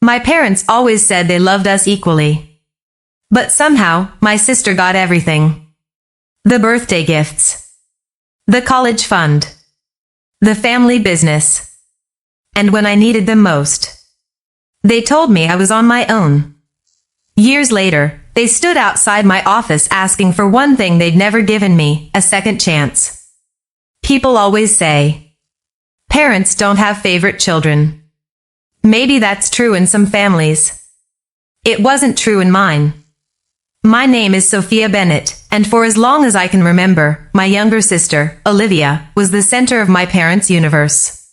My parents always said they loved us equally. But somehow, my sister got everything. The birthday gifts. The college fund. The family business. And when I needed them most, they told me I was on my own. Years later, they stood outside my office asking for one thing they'd never given me, a second chance. People always say, parents don't have favorite children. Maybe that's true in some families. It wasn't true in mine. My name is Sophia Bennett, and for as long as I can remember, my younger sister, Olivia, was the center of my parents' universe.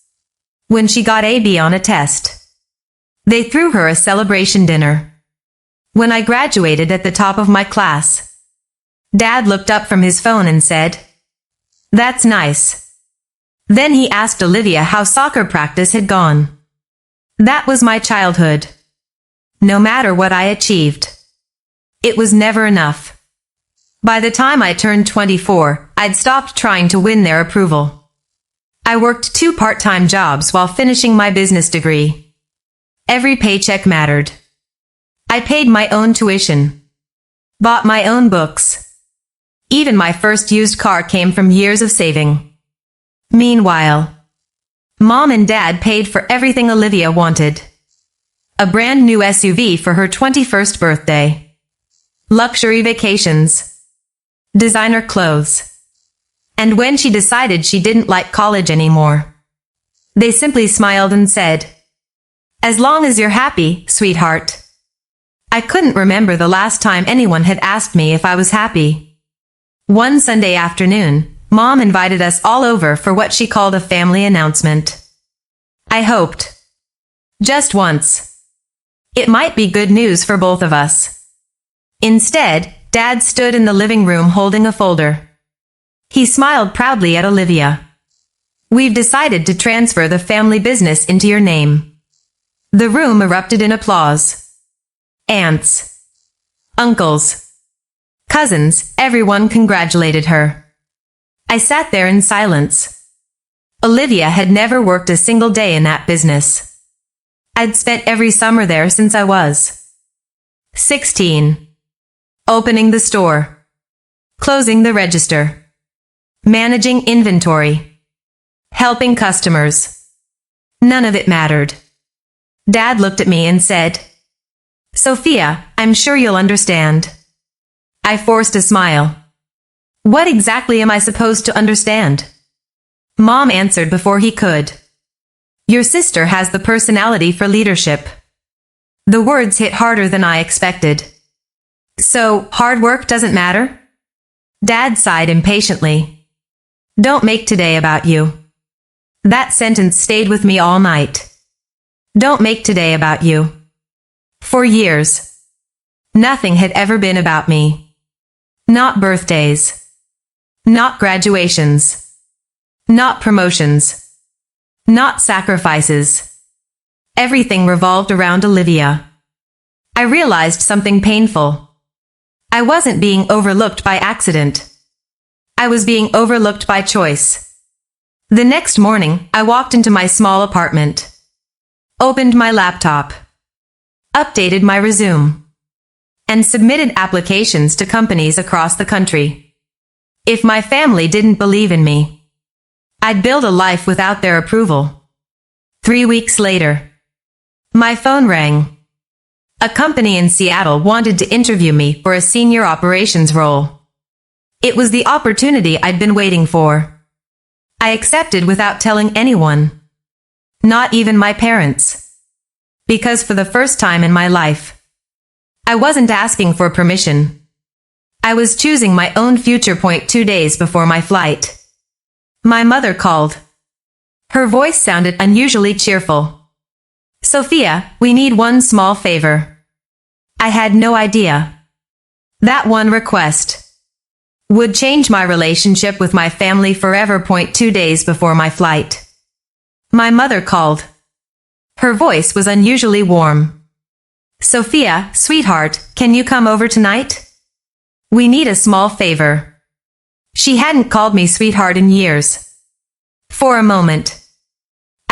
When she got a B on a test, they threw her a celebration dinner. When I graduated at the top of my class, Dad looked up from his phone and said, "That's nice." Then he asked Olivia how soccer practice had gone. That was my childhood. No matter what I achieved, it was never enough. By the time I turned 24, I'd stopped trying to win their approval. I worked 2 part-time jobs while finishing my business degree. Every paycheck mattered. I paid my own tuition, bought my own books. Even my first used car came from years of saving. Meanwhile, Mom and Dad paid for everything Olivia wanted. A brand new SUV for her 21st birthday. Luxury vacations. Designer clothes. And when she decided she didn't like college anymore, they simply smiled and said, "As long as you're happy, sweetheart." I couldn't remember the last time anyone had asked me if I was happy. One Sunday afternoon, Mom invited us all over for what she called a family announcement. I hoped, just once, it might be good news for both of us. Instead, Dad stood in the living room holding a folder. He smiled proudly at Olivia. "We've decided to transfer the family business into your name." The room erupted in applause. Aunts, uncles, cousins, everyone congratulated her. I sat there in silence. Olivia had never worked a single day in that business. I'd spent every summer there since I was 16. Opening the store, closing the register, managing inventory, helping customers. None of it mattered. Dad looked at me and said, "Sophia, I'm sure you'll understand." I forced a smile. "What exactly am I supposed to understand?" Mom answered before he could. "Your sister has the personality for leadership." The words hit harder than I expected. "So, hard work doesn't matter?" Dad sighed impatiently. "Don't make today about you." That sentence stayed with me all night. Don't make today about you. For years, nothing had ever been about me. Not birthdays. Not graduations. Not promotions. Not sacrifices. Everything revolved around Olivia. I realized something painful. I wasn't being overlooked by accident. I was being overlooked by choice. The next morning, I walked into my small apartment, opened my laptop, updated my resume, and submitted applications to companies across the country. If my family didn't believe in me, I'd build a life without their approval. 3 weeks later, my phone rang. A company in Seattle wanted to interview me for a senior operations role. It was the opportunity I'd been waiting for. I accepted without telling anyone, not even my parents. Because for the first time in my life, I wasn't asking for permission. I was choosing my own future. 2 days before my flight, my mother called. Her voice sounded unusually cheerful. "Sophia, we need one small favor." I had no idea. That one request would change my relationship with my family forever. 2 days before my flight, my mother called. Her voice was unusually warm. "Sophia, sweetheart, can you come over tonight? We need a small favor." She hadn't called me sweetheart in years. For a moment,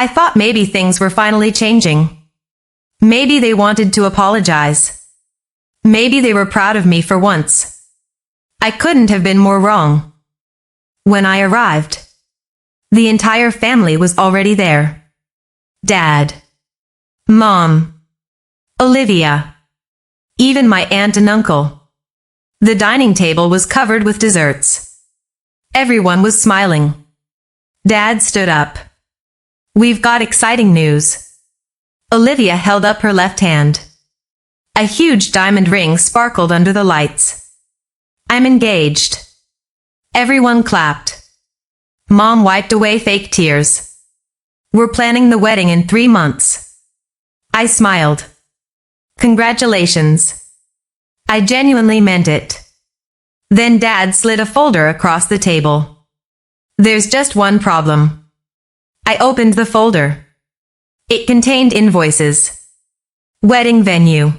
I thought maybe things were finally changing. Maybe they wanted to apologize. Maybe they were proud of me for once. I couldn't have been more wrong. When I arrived, the entire family was already there. Dad, Mom, Olivia, even my aunt and uncle. The dining table was covered with desserts. Everyone was smiling. Dad stood up. "We've got exciting news." Olivia held up her left hand. A huge diamond ring sparkled under the lights. "I'm engaged." Everyone clapped. Mom wiped away fake tears. "We're planning the wedding in 3 months." I smiled. "Congratulations." I genuinely meant it. Then Dad slid a folder across the table. "There's just one problem." I opened the folder. It contained invoices. Wedding venue.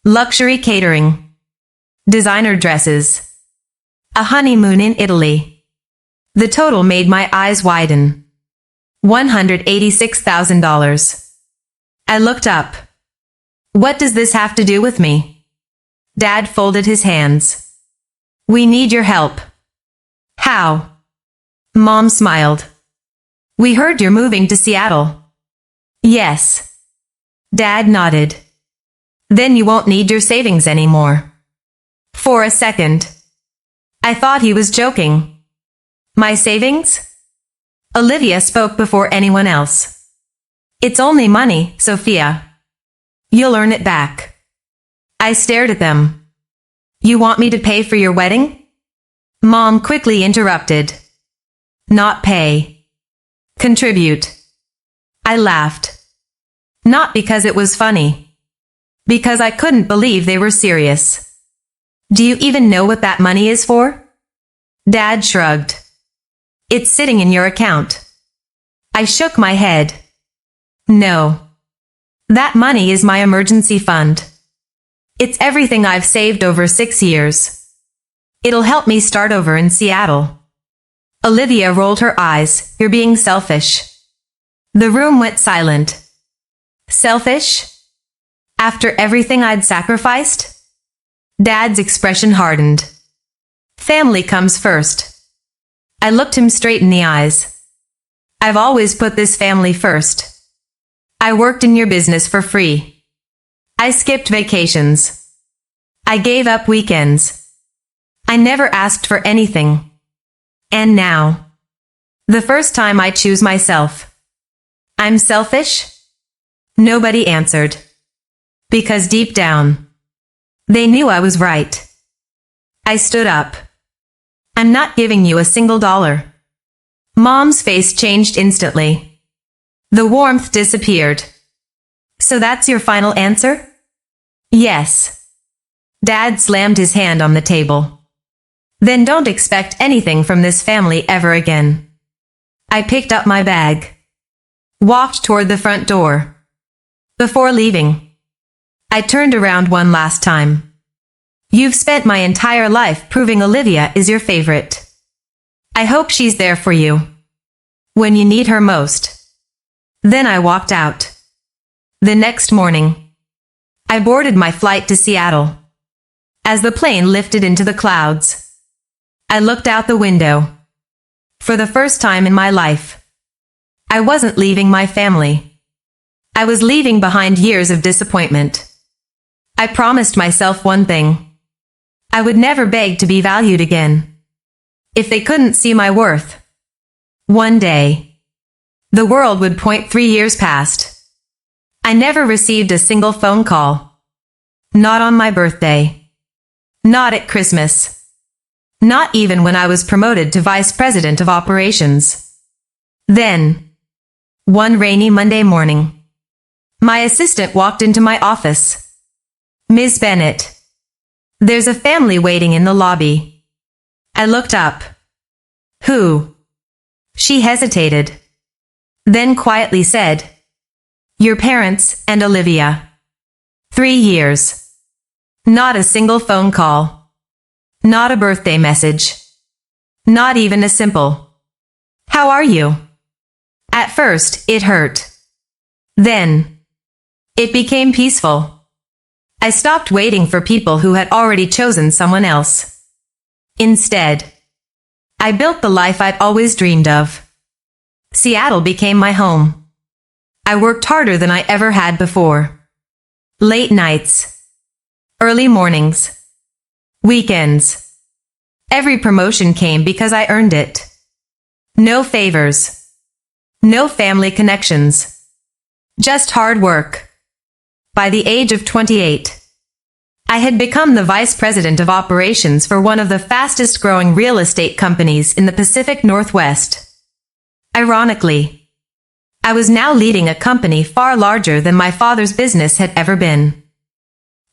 Luxury catering. Designer dresses. A honeymoon in Italy. The total made my eyes widen. $186,000. I looked up. "What does this have to do with me?" Dad folded his hands. "We need your help." "How?" Mom smiled. "We heard you're moving to Seattle." "Yes." Dad nodded. "Then you won't need your savings anymore." For a second, I thought he was joking. "My savings?" Olivia spoke before anyone else. "It's only money, Sophia. You'll earn it back." I stared at them. "You want me to pay for your wedding?" Mom quickly interrupted. "Not pay. Contribute." I laughed. Not because it was funny. Because I couldn't believe they were serious. "Do you even know what that money is for?" Dad shrugged. "It's sitting in your account." I shook my head. "No. That money is my emergency fund. It's everything I've saved over 6 years. It'll help me start over in Seattle." Olivia rolled her eyes. "You're being selfish." The room went silent. Selfish? After everything I'd sacrificed? Dad's expression hardened. "Family comes first." I looked him straight in the eyes. "I've always put this family first. I worked in your business for free. I skipped vacations. I gave up weekends. I never asked for anything. And now, the first time I choose myself. I'm selfish?" Nobody answered. Because deep down, they knew I was right. I stood up. "I'm not giving you a single dollar." Mom's face changed instantly. The warmth disappeared. "So that's your final answer?" "Yes." Dad slammed his hand on the table. "Then don't expect anything from this family ever again." I picked up my bag. Walked toward the front door. Before leaving, I turned around one last time. "You've spent my entire life proving Olivia is your favorite. I hope she's there for you when you need her most." Then I walked out. The next morning, I boarded my flight to Seattle. As the plane lifted into the clouds, I looked out the window. For the first time in my life, I wasn't leaving my family. I was leaving behind years of disappointment. I promised myself one thing. I would never beg to be valued again. If they couldn't see my worth, one day, the world would point 3 years past. I never received a single phone call. Not on my birthday. Not at Christmas. Not even when I was promoted to Vice President of Operations. Then, one rainy Monday morning, my assistant walked into my office. "Ms. Bennett, there's a family waiting in the lobby." I looked up. "Who?" She hesitated. Then quietly said, "Your parents and Olivia." 3 years. Not a single phone call. Not a birthday message. Not even a simple, "How are you?" At first, it hurt. Then, It became peaceful. I stopped waiting for people who had already chosen someone else. Instead, I built the life I'd always dreamed of. Seattle became my home. I worked harder than I ever had before. Late nights, early mornings, weekends. Every promotion came because I earned it. No favors. No family connections. Just hard work. By the age of 28, I had become the vice president of operations for one of the fastest growing real estate companies in the Pacific Northwest. Ironically, I was now leading a company far larger than my father's business had ever been.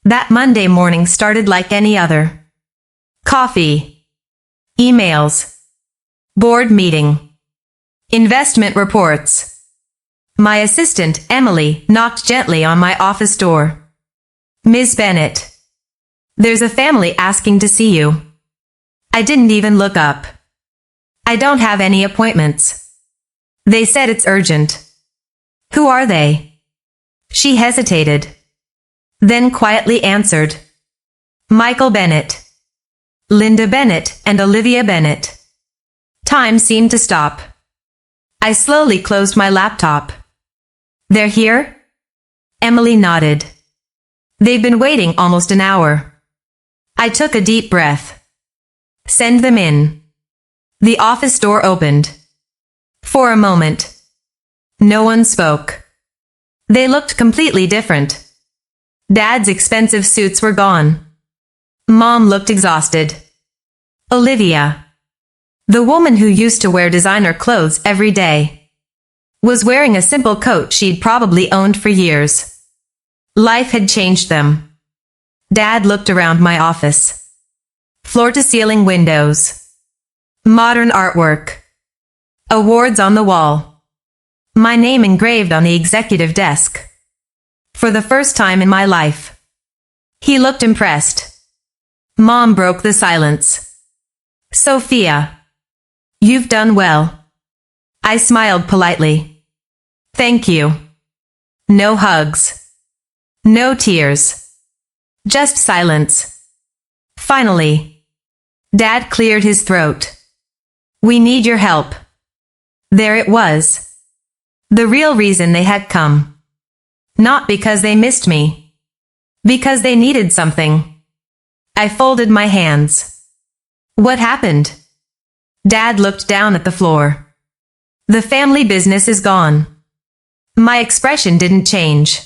That Monday morning started like any other. Coffee, emails, board meeting, investment reports. My assistant, Emily, knocked gently on my office door. "Ms. Bennett, there's a family asking to see you." I didn't even look up. "I don't have any appointments. They said it's urgent." "Who are they?" She hesitated, then quietly answered, "Michael Bennett, Linda Bennett, and Olivia Bennett." Time seemed to stop. I slowly closed my laptop. "They're here?" Emily nodded. "They've been waiting almost an hour." I took a deep breath. "Send them in." The office door opened. For a moment, no one spoke. They looked completely different. Dad's expensive suits were gone. Mom looked exhausted. Olivia, the woman who used to wear designer clothes every day, was wearing a simple coat she'd probably owned for years. Life had changed them. Dad looked around my office. Floor-to-ceiling windows. Modern artwork. Awards on the wall. My name engraved on the executive desk. For the first time in my life. He looked impressed. Mom broke the silence. "Sophia, you've done well." I smiled politely. "Thank you." No hugs. No tears. Just silence. Finally, Dad cleared his throat. "We need your help." There it was. The real reason they had come. Not because they missed me. Because they needed something. I folded my hands. "What happened?" Dad looked down at the floor. "The family business is gone." My expression didn't change.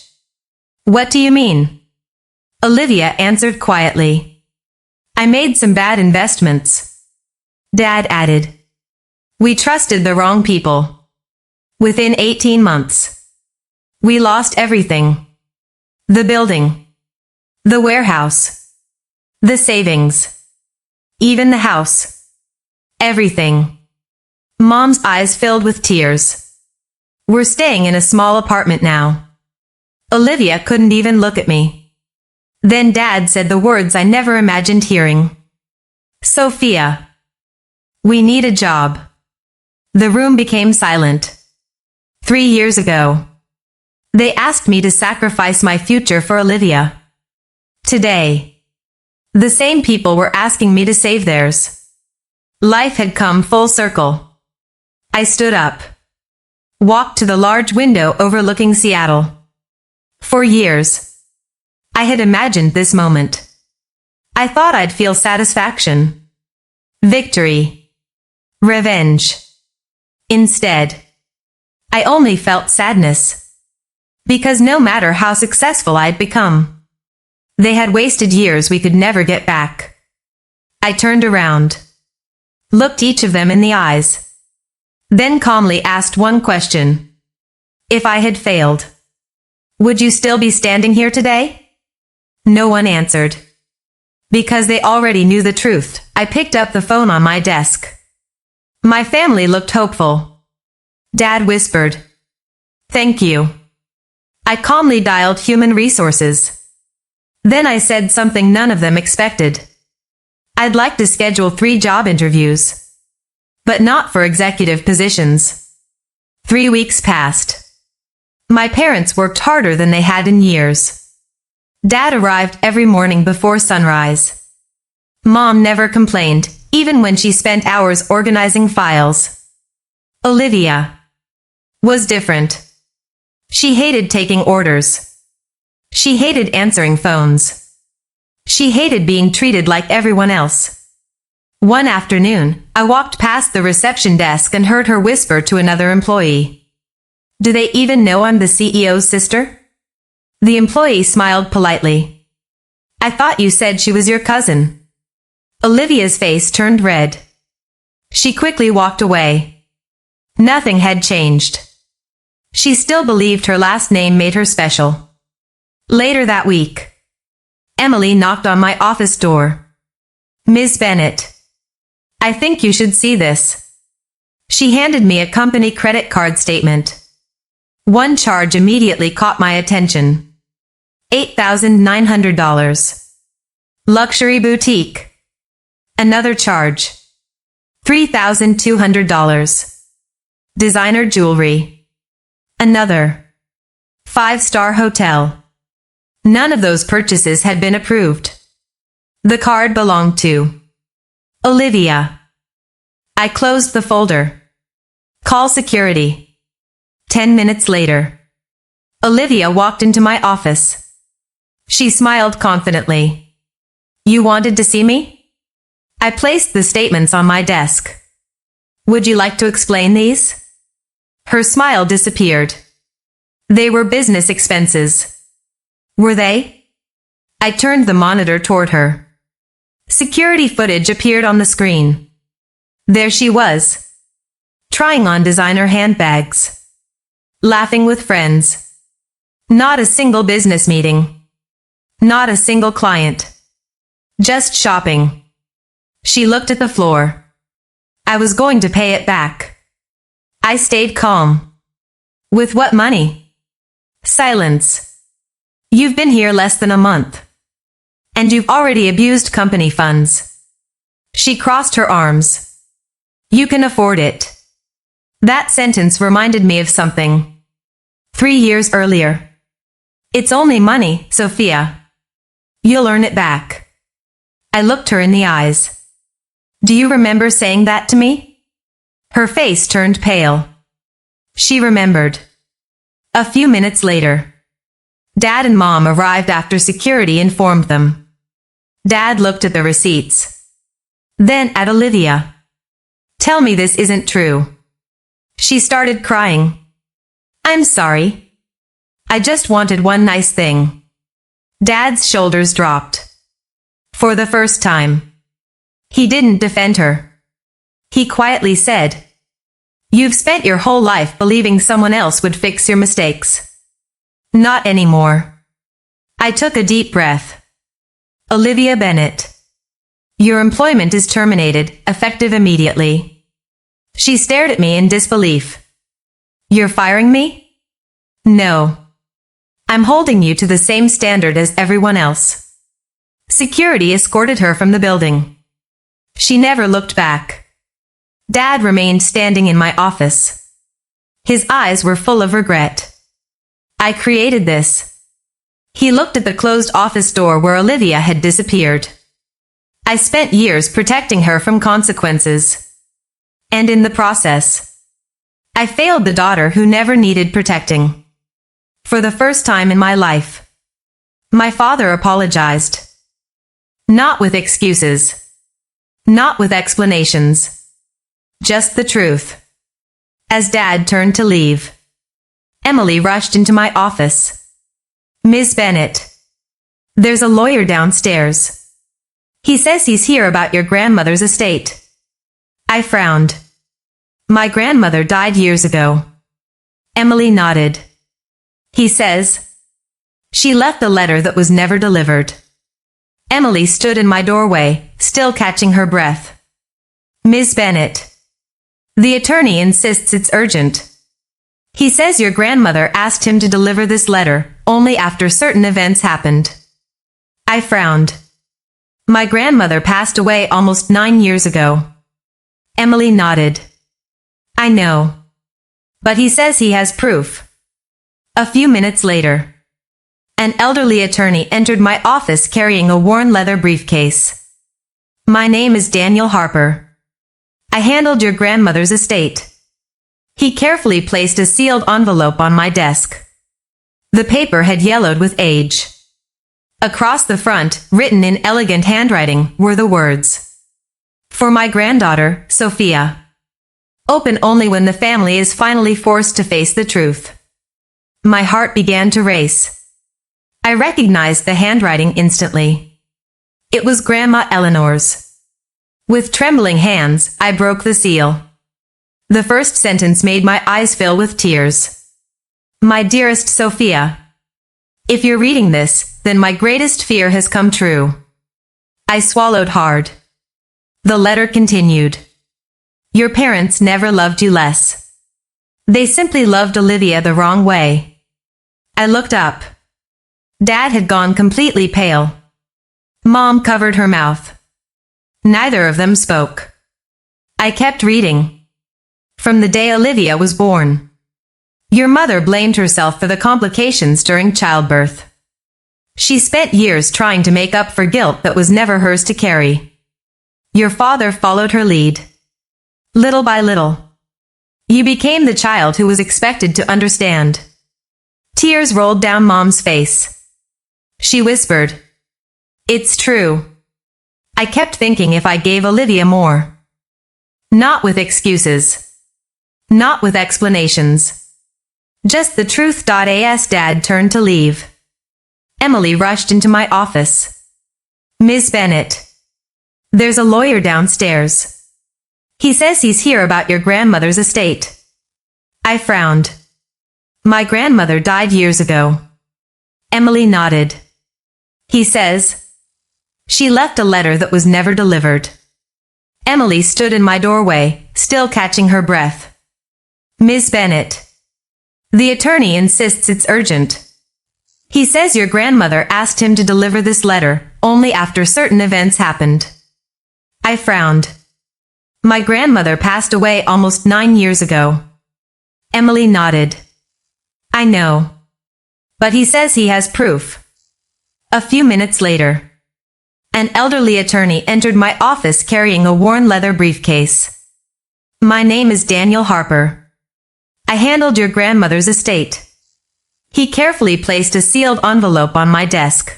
"What do you mean?" Olivia answered quietly. "I made some bad investments." Dad added. "We trusted the wrong people." Within 18 months, we lost everything. The building. The warehouse. The savings. Even the house. Everything. Mom's eyes filled with tears. "We're staying in a small apartment now." Olivia couldn't even look at me. Then Dad said the words I never imagined hearing. "Sophia, we need a job." The room became silent. 3 years ago, they asked me to sacrifice my future for Olivia. Today, the same people were asking me to save theirs. Life had come full circle. I stood up. Walked to the large window overlooking Seattle. For years, I had imagined this moment. I thought I'd feel satisfaction, victory, revenge. Instead, I only felt sadness. Because no matter how successful I'd become, they had wasted years we could never get back. I turned around, looked each of them in the eyes, then calmly asked one question. If I had failed, would you still be standing here today? No one answered. Because they already knew the truth, I picked up the phone on my desk. My family looked hopeful. Dad whispered, "Thank you." I calmly dialed human resources. Then I said something none of them expected. I'd like to schedule 3 job interviews. But not for executive positions. 3 weeks passed. My parents worked harder than they had in years. Dad arrived every morning before sunrise. Mom never complained, even when she spent hours organizing files. Olivia was different. She hated taking orders. She hated answering phones. She hated being treated like everyone else. One afternoon, I walked past the reception desk and heard her whisper to another employee. "Do they even know I'm the CEO's sister?" The employee smiled politely. "I thought you said she was your cousin." Olivia's face turned red. She quickly walked away. Nothing had changed. She still believed her last name made her special. Later that week, Emily knocked on my office door. "Miss Bennett, I think you should see this." She handed me a company credit card statement. One charge immediately caught my attention. $8,900. Luxury boutique. Another charge. $3,200. Designer jewelry. Another. 5-star hotel. None of those purchases had been approved. The card belonged to Olivia. I closed the folder. Call security. 10 minutes later, Olivia walked into my office. She smiled confidently. "You wanted to see me?" I placed the statements on my desk. "Would you like to explain these?" Her smile disappeared. They were business expenses. Were they? I turned the monitor toward her. Security footage appeared on the screen. There she was, trying on designer handbags, laughing with friends. Not a single business meeting. Not a single client. Just shopping. She looked at the floor. I was going to pay it back. I stayed calm. With what money? Silence. "You've been here less than a month. And you've already abused company funds." She crossed her arms. "You can afford it." That sentence reminded me of something. 3 years earlier. "It's only money, Sophia. You'll earn it back." I looked her in the eyes. "Do you remember saying that to me?" Her face turned pale. She remembered. A few minutes later, Dad and Mom arrived after security informed them. Dad looked at the receipts. Then at Olivia. "Tell me this isn't true." She started crying. "I'm sorry. I just wanted one nice thing." Dad's shoulders dropped. For the first time. He didn't defend her. He quietly said, "You've spent your whole life believing someone else would fix your mistakes. Not anymore." I took a deep breath. "Olivia Bennett, your employment is terminated, effective immediately." She stared at me in disbelief. "You're firing me?" "No. I'm holding you to the same standard as everyone else." Security escorted her from the building. She never looked back. Dad remained standing in my office. His eyes were full of regret. I created this. He looked at the closed office door where Olivia had disappeared. I spent years protecting her from consequences. And in the process, I failed the daughter who never needed protecting. For the first time in my life, my father apologized. Not with excuses. Not with explanations. Just the truth. As Dad turned to leave, Emily rushed into my office. "Miss Bennett, there's a lawyer downstairs. He says he's here about your grandmother's estate." I frowned. "My grandmother died years ago." Emily nodded. "He says she left a letter that was never delivered." Emily stood in my doorway, still catching her breath. "Miss Bennett, the attorney insists it's urgent. He says your grandmother asked him to deliver this letter only after certain events happened." I frowned. "My grandmother passed away almost 9 years ago." Emily nodded. "I know. But he says he has proof." A few minutes later, an elderly attorney entered my office carrying a worn leather briefcase. My name is Daniel Harper. I handled your grandmother's estate. He carefully placed a sealed envelope on my desk. The paper had yellowed with age. Across the front, written in elegant handwriting, were the words, "For my granddaughter, Sophia. Open only when the family is finally forced to face the truth." My heart began to race. I recognized the handwriting instantly. It was Grandma Eleanor's. With trembling hands, I broke the seal. The first sentence made my eyes fill with tears. "My dearest Sophia, if you're reading this, then my greatest fear has come true." I swallowed hard. The letter continued. "Your parents never loved you less. They simply loved Olivia the wrong way." I looked up. Dad had gone completely pale. Mom covered her mouth. Neither of them spoke. I kept reading. "From the day Olivia was born, your mother blamed herself for the complications during childbirth. She spent years trying to make up for guilt that was never hers to carry. Your father followed her lead. Little by little, you became the child who was expected to understand." Tears rolled down Mom's face. She whispered, "It's true. I kept thinking if I gave Olivia more. Not with excuses. Not with explanations. Just the truth." As Dad turned to leave, Emily rushed into my office. "Miss Bennett, there's a lawyer downstairs. He says he's here about your grandmother's estate." I frowned. "My grandmother died years ago." Emily nodded. "He says she left a letter that was never delivered." Emily stood in my doorway, still catching her breath. "Miss Bennett, the attorney insists it's urgent. He says your grandmother asked him to deliver this letter only after certain events happened." I frowned. "My grandmother passed away almost 9 years ago." Emily nodded. "I know. But he says he has proof." A few minutes later, an elderly attorney entered my office carrying a worn leather briefcase. "My name is Daniel Harper. I handled your grandmother's estate." He carefully placed a sealed envelope on my desk.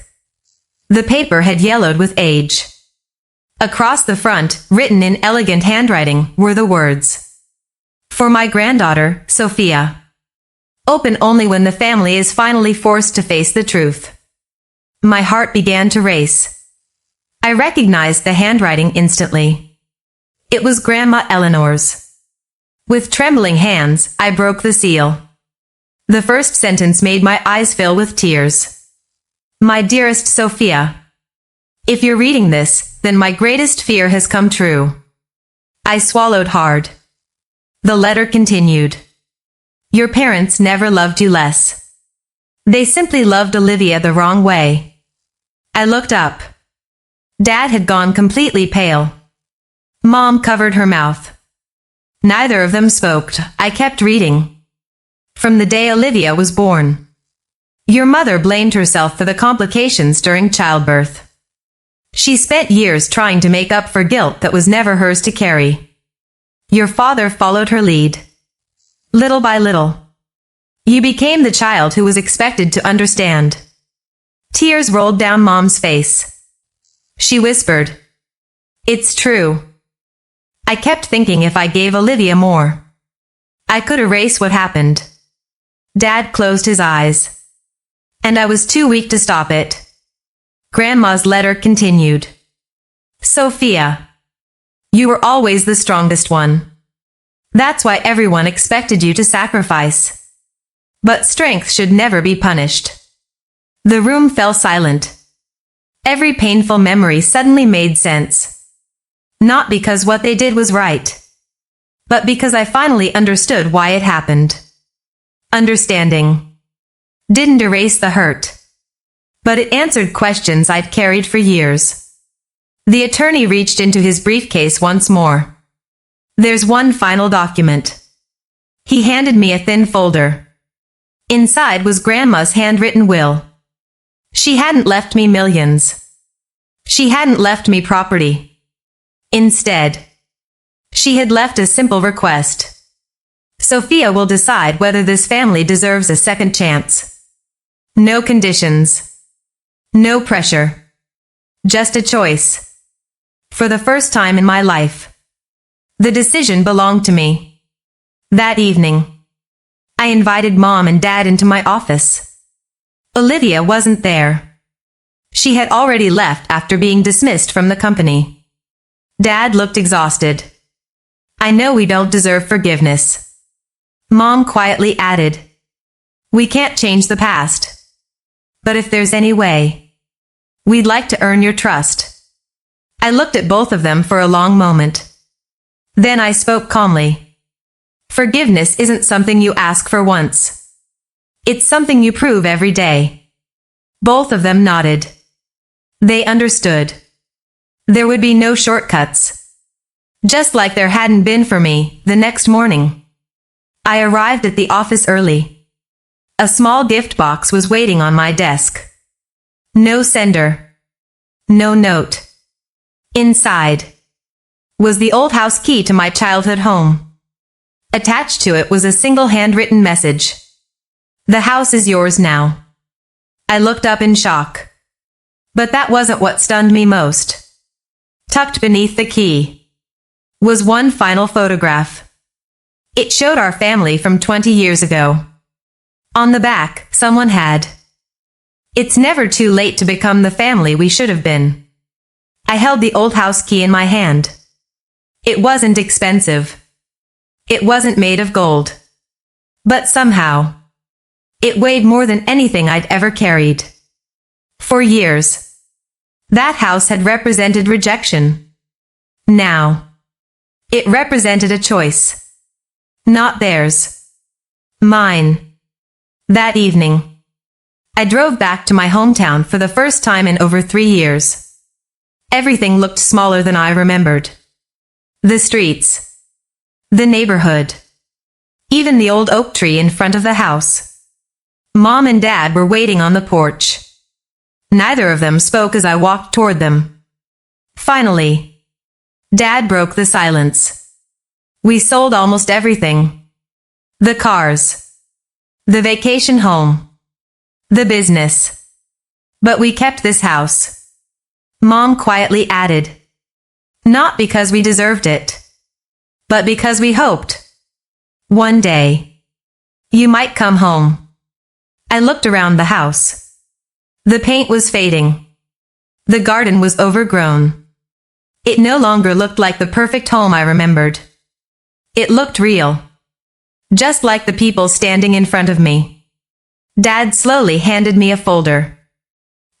The paper had yellowed with age. Across the front, written in elegant handwriting, were the words, "For my granddaughter, Sophia. Open only when the family is finally forced to face the truth." My heart began to race. I recognized the handwriting instantly. It was Grandma Eleanor's. With trembling hands, I broke the seal. The first sentence made my eyes fill with tears. "My dearest Sophia, if you're reading this, then my greatest fear has come true." I swallowed hard. The letter continued. "Your parents never loved you less. They simply loved Olivia the wrong way." I looked up. Dad had gone completely pale. Mom covered her mouth. Neither of them spoke. I kept reading. "From the day Olivia was born, your mother blamed herself for the complications during childbirth. She spent years trying to make up for guilt that was never hers to carry. Your father followed her lead. Little by little, you became the child who was expected to understand." Tears rolled down Mom's face. She whispered, "It's true. I kept thinking if I gave Olivia more, I could erase what happened." Dad closed his eyes. And I was too weak to stop it. Grandma's letter continued. "Sophia, you were always the strongest one. That's why everyone expected you to sacrifice. But strength should never be punished." The room fell silent. Every painful memory suddenly made sense. Not because what they did was right, but because I finally understood why it happened. Understanding didn't erase the hurt, but it answered questions I'd carried for years. The attorney reached into his briefcase once more. "There's one final document." He handed me a thin folder. Inside was Grandma's handwritten will. She hadn't left me millions. She hadn't left me property. Instead, she had left a simple request. Sophia will decide whether this family deserves a second chance. No conditions. No pressure. Just a choice. For the first time in my life, the decision belonged to me. That evening, I invited Mom and Dad into my office. Olivia wasn't there. She had already left after being dismissed from the company. Dad looked exhausted. I know we don't deserve forgiveness. Mom quietly added, we can't change the past. But if there's any way, we'd like to earn your trust. I looked at both of them for a long moment. Then I spoke calmly. Forgiveness isn't something you ask for once. It's something you prove every day. Both of them nodded. They understood. There would be no shortcuts. Just like there hadn't been for me the next morning. I arrived at the office early. A small gift box was waiting on my desk. No sender. No note. Inside was the old house key to my childhood home. Attached to it was a single handwritten message. The house is yours now. I looked up in shock. But that wasn't what stunned me most. Tucked beneath the key was one final photograph. It showed our family from 20 years ago. On the back, someone had, "It's never too late to become the family we should have been." I held the old house key in my hand. It wasn't expensive. It wasn't made of gold. But somehow, it weighed more than anything I'd ever carried. For years, that house had represented rejection. Now, it represented a choice. Not theirs. Mine. That evening, I drove back to my hometown for the first time in over 3 years. Everything looked smaller than I remembered. The streets. The neighborhood. Even the old oak tree in front of the house. Mom and Dad were waiting on the porch. Neither of them spoke as I walked toward them. Finally, Dad broke the silence. We sold almost everything. The cars. The vacation home. The business. But we kept this house. Mom quietly added, not because we deserved it, but because we hoped. One day, you might come home. I looked around the house. The paint was fading. The garden was overgrown. It no longer looked like the perfect home I remembered. It looked real. Just like the people standing in front of me. Dad slowly handed me a folder.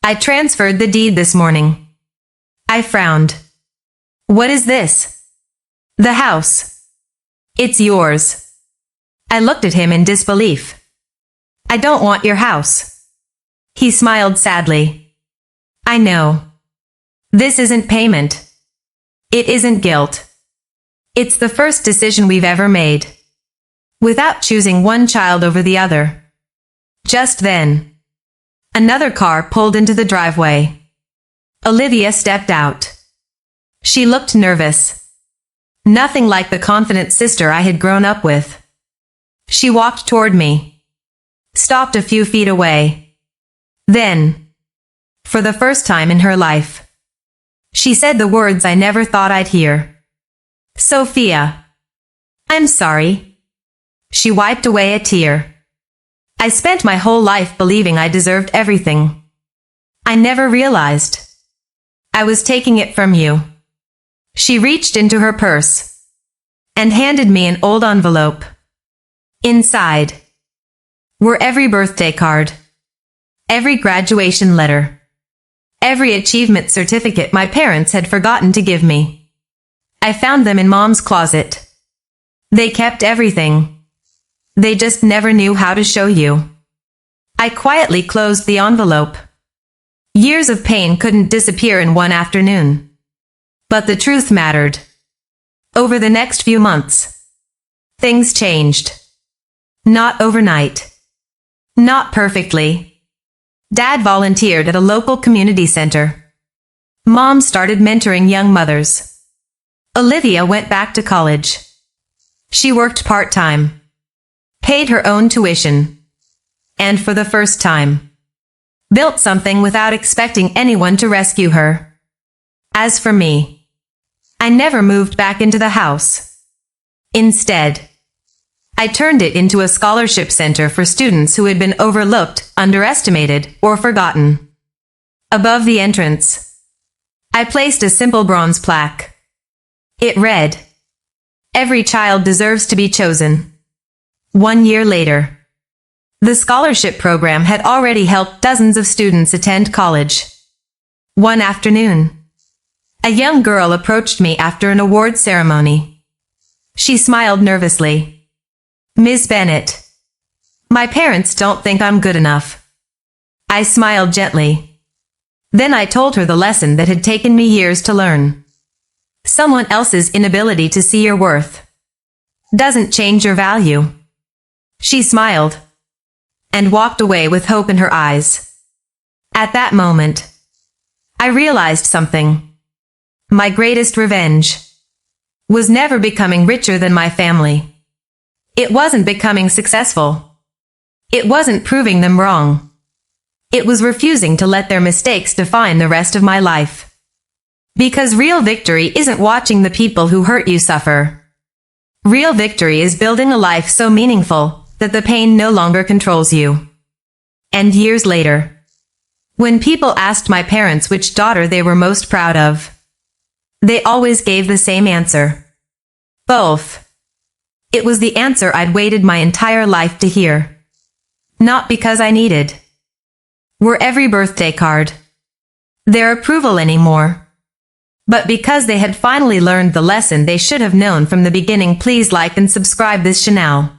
I transferred the deed this morning. I frowned. What is this? The house. It's yours. I looked at him in disbelief. I don't want your house. He smiled sadly. I know. This isn't payment. It isn't guilt. It's the first decision we've ever made. Without choosing one child over the other. Just then, another car pulled into the driveway. Olivia stepped out. She looked nervous. Nothing like the confident sister I had grown up with. She walked toward me. Stopped a few feet away. Then, for the first time in her life, she said the words I never thought I'd hear. Sophia. I'm sorry. She wiped away a tear. I spent my whole life believing I deserved everything. I never realized I was taking it from you. She reached into her purse and handed me an old envelope. Inside were every birthday card, every graduation letter, every achievement certificate my parents had forgotten to give me. I found them in Mom's closet. They kept everything. They just never knew how to show you. I quietly closed the envelope. Years of pain couldn't disappear in one afternoon. But the truth mattered. Over the next few months, things changed. Not overnight, Not perfectly. Dad volunteered at a local community center. Mom started mentoring young mothers. Olivia went back to college. She worked part-time, paid her own tuition, and for the first time, built something without expecting anyone to rescue her. As for me, I never moved back into the house. Instead, I turned it into a scholarship center for students who had been overlooked, underestimated, or forgotten. Above the entrance, I placed a simple bronze plaque. It read, "Every child deserves to be chosen." 1 year later, the scholarship program had already helped dozens of students attend college. One afternoon, a young girl approached me after an award ceremony. She smiled nervously. "Ms. Bennett, my parents don't think I'm good enough." I smiled gently. Then I told her the lesson that had taken me years to learn. Someone else's inability to see your worth doesn't change your value. She smiled and walked away with hope in her eyes. At that moment, I realized something. My greatest revenge was never becoming richer than my family. It wasn't becoming successful. It wasn't proving them wrong. It was refusing to let their mistakes define the rest of my life. Because real victory isn't watching the people who hurt you suffer. Real victory is building a life so meaningful that the pain no longer controls you. And years later, when people asked my parents which daughter they were most proud of, they always gave the same answer. Both. It was the answer I'd waited my entire life to hear. Not because I needed were every birthday card, their approval anymore, but because they had finally learned the lesson they should have known from the beginning. Please like and subscribe this channel.